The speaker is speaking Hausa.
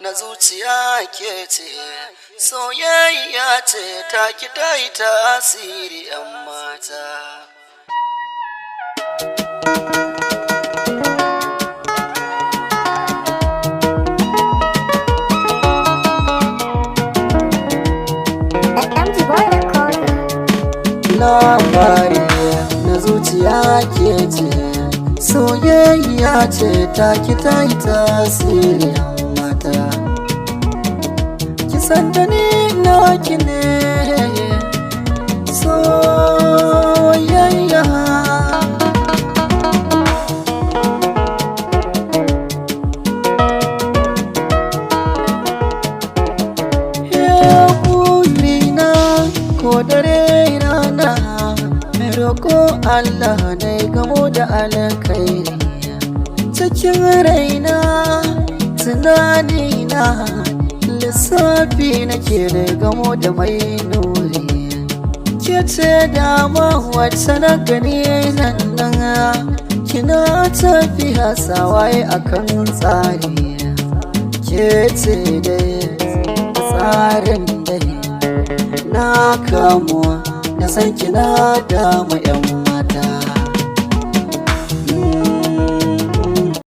na zuciya ke ce, soyayya ce ta ki ta yi tasiri 'yan mata. Labari na zuciya ke ce, soyayya ce ta ki ta yi tasiri 'yan mata. Kisan da ni na ki ne soyayya. Burina ko dare rana mai roƙo Allah na gamo da alkhairi cikin raina, tunanina lissafi nake da gamo da mai nuri. Ke ce dama wacce na gani nan kina tafiya sawaye akan tsari. Ke ce dai tsarin dai na kamuwa na san kina damu 'yan mata.